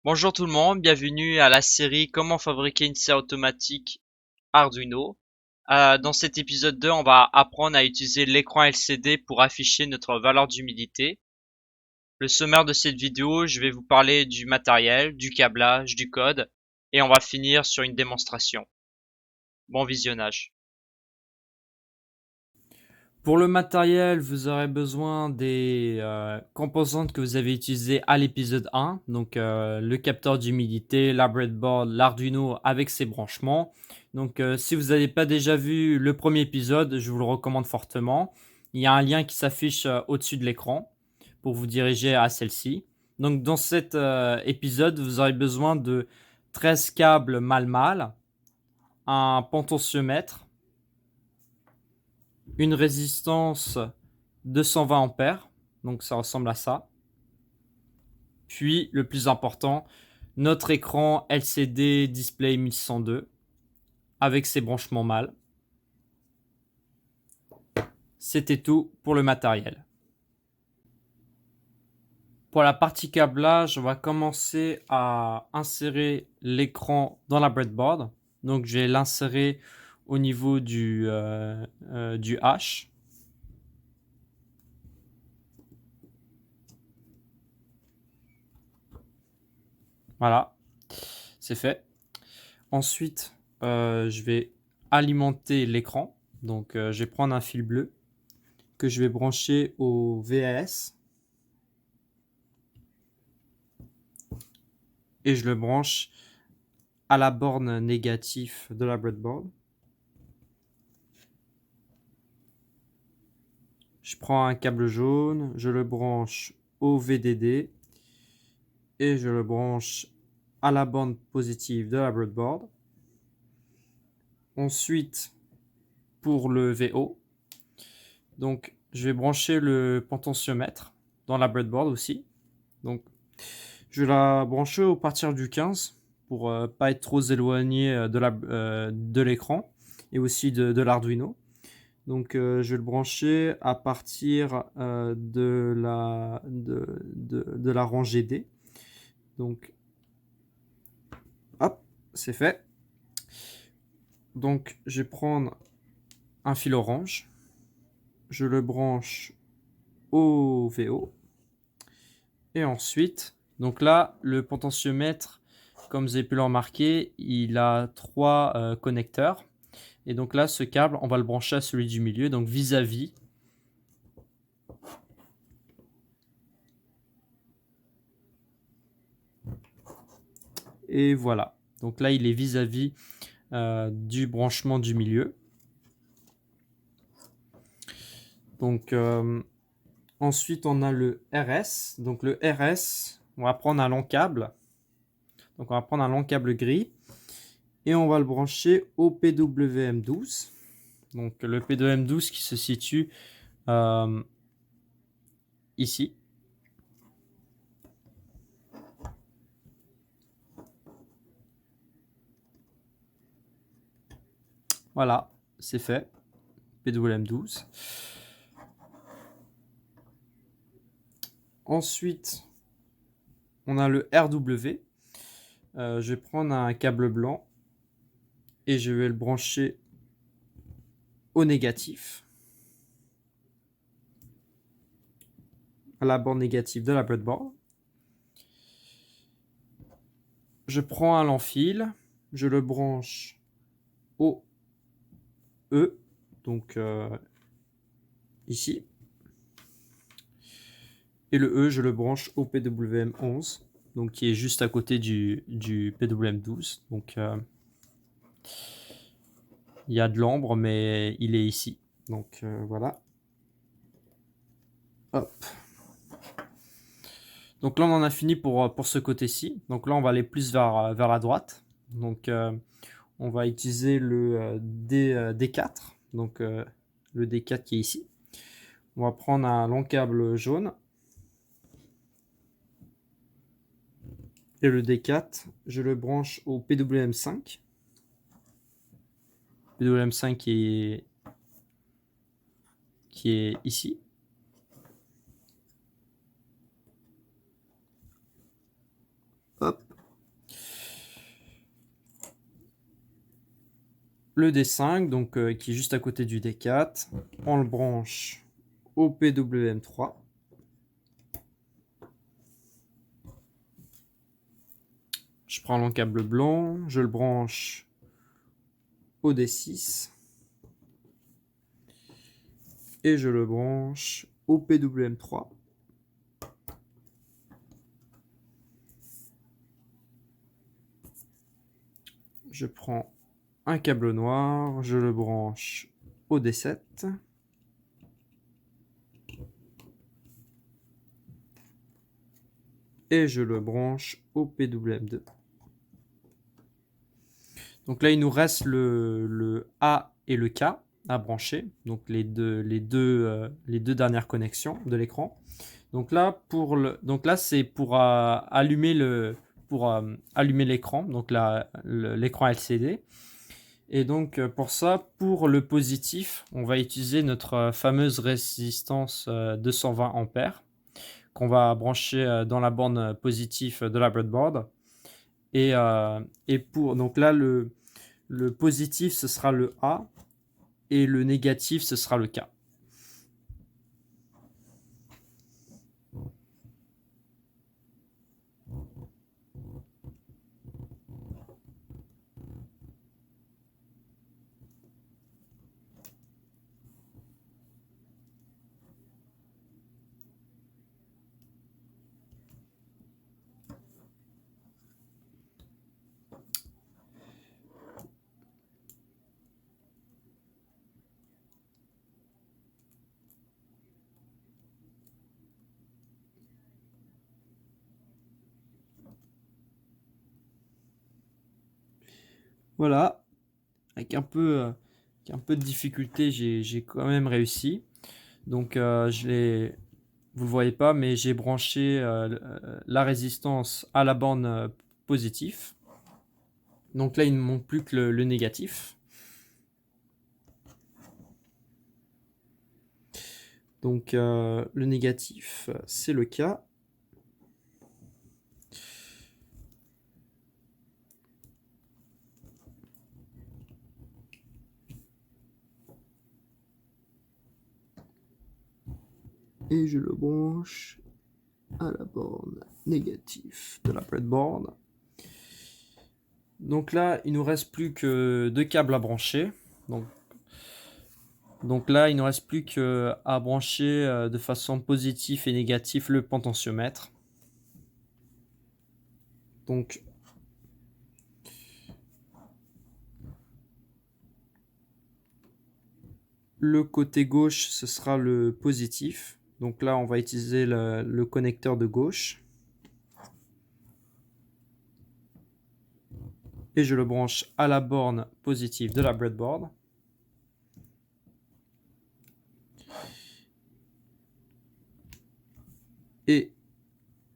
Bonjour tout le monde, bienvenue à la série Comment fabriquer une serre automatique Arduino. Dans cet épisode 2, on va apprendre à utiliser l'écran LCD pour afficher notre valeur d'humidité. Le sommaire de cette vidéo, je vais vous parler du matériel, du câblage, du code et on va finir sur une démonstration. Bon visionnage. Pour le matériel, vous aurez besoin des composantes que vous avez utilisées à l'épisode 1, donc le capteur d'humidité, la breadboard, l'Arduino avec ses branchements. Donc si vous n'avez pas déjà vu le premier épisode, je vous le recommande fortement. Il y a un lien qui s'affiche au-dessus de l'écran pour vous diriger à celle-ci. Donc dans cet épisode, vous aurez besoin de 13 câbles mal-mal, un potentiomètre, une résistance 220 ampères, donc ça ressemble à ça. Puis le plus important, notre écran LCD Display 1102 avec ses branchements mâles. C'était tout pour le matériel. Pour la partie câblage, on va commencer à insérer l'écran dans la breadboard. Donc je vais l'insérer au niveau du H. Voilà, c'est fait. Ensuite, je vais alimenter l'écran. Donc, je vais prendre un fil bleu que je vais brancher au VAS et je le branche à la borne négative de la breadboard. Je prends un câble jaune, je le branche au VDD et je le branche à la borne positive de la breadboard. Ensuite, pour le VO, donc je vais brancher le potentiomètre dans la breadboard aussi. Donc, je vais la brancher au partir du 15 pour pas être trop éloigné de l'écran et aussi de l'Arduino. Donc, je vais le brancher à partir de la rangée D. Donc, hop, c'est fait. Donc, je vais prendre un fil orange. Je le branche au VO. Et ensuite, donc là, le potentiomètre, comme vous avez pu le remarquer, il a trois connecteurs. Et donc là, ce câble, on va le brancher à celui du milieu, donc vis-à-vis. Et voilà. Donc là, il est vis-à-vis du branchement du milieu. Donc ensuite, on a le RS. Donc le RS, on va prendre un long câble. Donc on va prendre un long câble gris et on va le brancher au PWM12. Donc le PWM12 qui se situe ici. Voilà, c'est fait. PWM12. Ensuite, on a le RW. Je vais prendre un câble blanc et je vais le brancher au négatif, à la borne négative de la breadboard. Je prends un lent fil, je le branche au E, donc ici. Et le E, je le branche au PWM11, donc qui est juste à côté du PWM12. Donc il y a de l'ombre, mais il est ici. Donc voilà. Hop. Donc là, on en a fini pour ce côté-ci. Donc là, on va aller plus vers la droite. Donc on va utiliser le D4. Donc le D4 qui est ici. On va prendre un long câble jaune. Et le D4, je le branche au PWM5. PWM5 qui est ici. Hop. le D5, donc qui est juste à côté du D4. On le branche au PWM3. Je prends mon câble blanc, je le branche au D6 et je le branche au PWM3. Je prends un câble noir, je le branche au D7. Et je le branche au PWM2. Donc là, il nous reste le A et le K à brancher, donc les deux dernières connexions de l'écran. Donc là, c'est pour allumer l'écran, donc l'écran LCD. Et donc pour ça, pour le positif, on va utiliser notre fameuse résistance 220 ampères qu'on va brancher dans la borne positive de la breadboard. Et pour donc là le positif ce sera le A et le négatif ce sera le K. Voilà, avec un peu de difficulté, j'ai quand même réussi. Donc vous le voyez pas, mais j'ai branché la résistance à la borne positive. Donc là, il ne manque plus que le négatif. Donc le négatif, c'est le K. Et je le branche à la borne négative de la breadboard. Donc là, il nous reste plus que deux câbles à brancher. Donc là, il ne nous reste plus qu'à brancher de façon positive et négative le potentiomètre. Donc le côté gauche, ce sera le positif. Donc là, on va utiliser le connecteur de gauche. Et je le branche à la borne positive de la breadboard. Et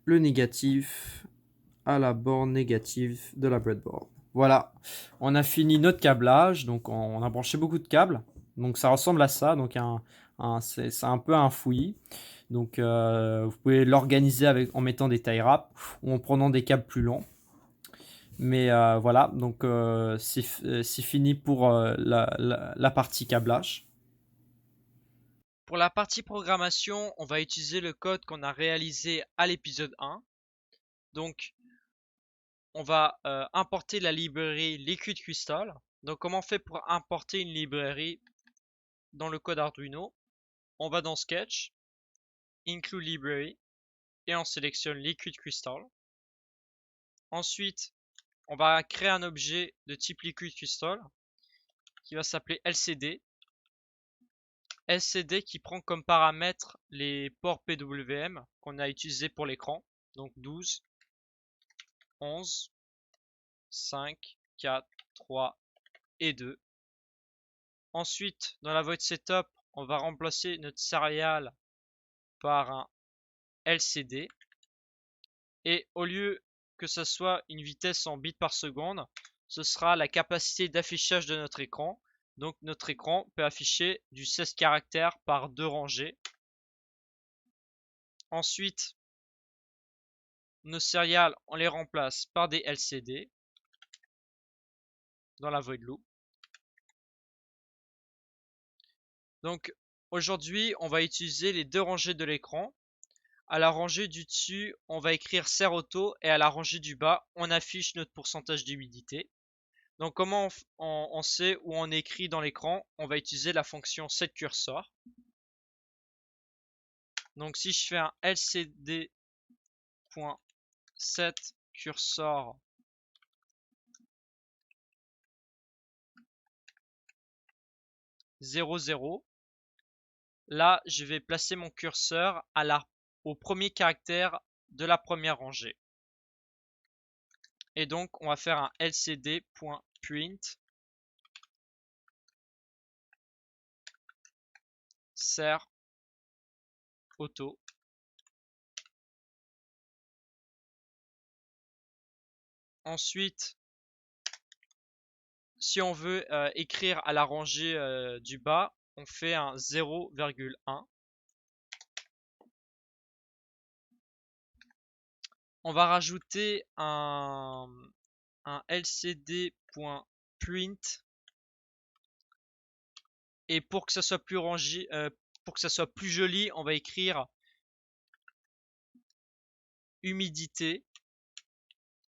le négatif à la borne négative de la breadboard. Voilà, on a fini notre câblage. Donc on a branché beaucoup de câbles. Donc ça ressemble à ça. Donc c'est un peu un fouillis. Donc vous pouvez l'organiser en mettant des tie wraps ou en prenant des câbles plus longs. Mais voilà, donc c'est fini pour la partie câblage. Pour la partie programmation, on va utiliser le code qu'on a réalisé à l'épisode 1. Donc, on va importer la librairie Liquid Crystal. Donc, comment on fait pour importer une librairie dans le code Arduino? On va dans Sketch, Include Library, et on sélectionne Liquid Crystal. Ensuite, on va créer un objet de type Liquid Crystal qui va s'appeler LCD. LCD qui prend comme paramètre les ports PWM qu'on a utilisés pour l'écran. Donc 12, 11, 5, 4, 3 et 2. Ensuite, dans la void setup, on va remplacer notre serial par un LCD. Et au lieu que ce soit une vitesse en bits par seconde, ce sera la capacité d'affichage de notre écran. Donc notre écran peut afficher du 16 caractères par 2 rangées. Ensuite, nos serials, on les remplace par des LCD dans la void loop. Donc aujourd'hui, on va utiliser les deux rangées de l'écran. À la rangée du dessus, on va écrire Sert Auto et à la rangée du bas, on affiche notre pourcentage d'humidité. Donc comment on sait où on écrit dans l'écran? On va utiliser la fonction setCursor. Donc si je fais un lcd.setCursor 00, là je vais placer mon curseur au premier caractère de la première rangée. Et donc on va faire un lcd.print Sert Auto. Ensuite, si on veut écrire à la rangée du bas, on fait un 0,1. On va rajouter un lcd.print et pour que ça soit plus rangé, pour que ça soit plus joli, on va écrire humidité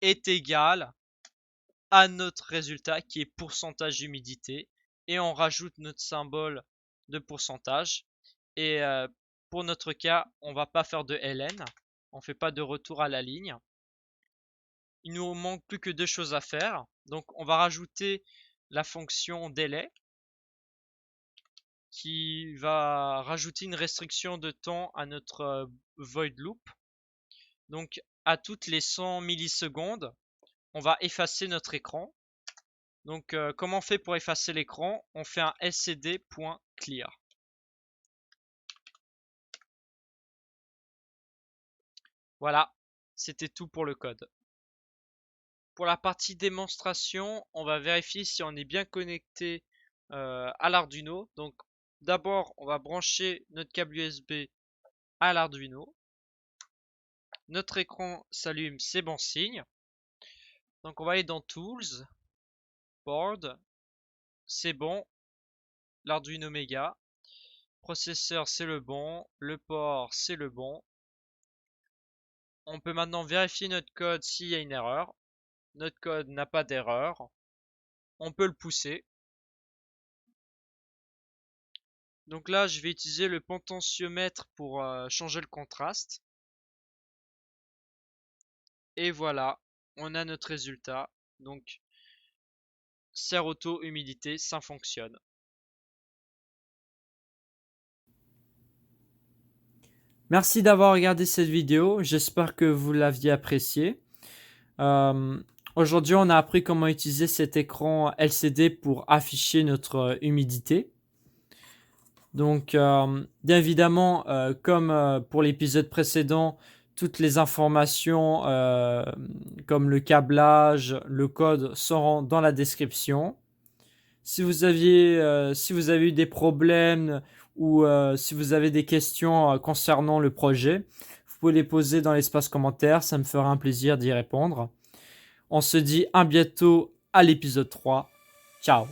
est égale à notre résultat qui est pourcentage d'humidité et on rajoute notre symbole de pourcentage. Et pour notre cas, on va pas faire de ln, on fait pas de retour à la ligne. Il nous manque plus que deux choses à faire. Donc on va rajouter la fonction délai qui va rajouter une restriction de temps à notre void loop. Donc à toutes les 100 millisecondes, on va effacer notre écran. Donc comment on fait pour effacer l'écran? On fait un lcd.clear. Voilà, c'était tout pour le code. Pour la partie démonstration, on va vérifier si on est bien connecté à l'Arduino. Donc d'abord, on va brancher notre câble USB à l'Arduino. Notre écran s'allume, c'est bon signe. Donc on va aller dans Tools, Board, c'est bon, l'Arduino Mega. Processeur, c'est le bon, le port, c'est le bon. On peut maintenant vérifier notre code s'il y a une erreur. Notre code n'a pas d'erreur. On peut le pousser. Donc là, je vais utiliser le potentiomètre pour changer le contraste. Et voilà, on a notre résultat. Donc, Sert Auto humidité, ça fonctionne. Merci d'avoir regardé cette vidéo. J'espère que vous l'aviez appréciée. Euh, Aujourd'hui, on a appris comment utiliser cet écran LCD pour afficher notre humidité. Donc, bien évidemment, comme pour l'épisode précédent, toutes les informations comme le câblage, le code seront dans la description. Si vous avez eu des problèmes ou si vous avez des questions concernant le projet, vous pouvez les poser dans l'espace commentaire. Ça me fera un plaisir d'y répondre. On se dit à bientôt à l'épisode 3. Ciao!